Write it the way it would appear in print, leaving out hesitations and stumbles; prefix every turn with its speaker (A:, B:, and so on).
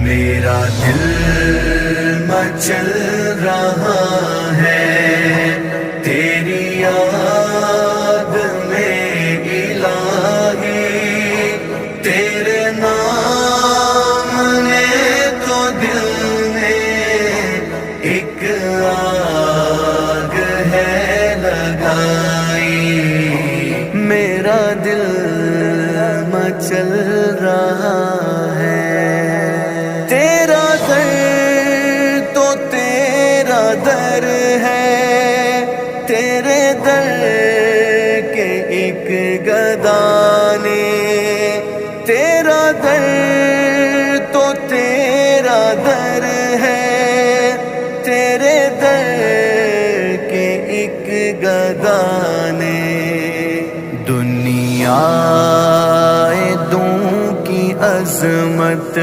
A: میرا دل مچل رہا ہے تیری یاد میں الہی، تیرے نام نے تو دل میں ایک آگ ہے لگائی، میرا دل مچل رہا ہے۔ تیرا در تو تیرا در ہے، تیرے در کے ایک گدا نے، تیرا در تو تیرا در ہے، تیرے در کے ایک گدا نے، دنیا دوں کی عظمت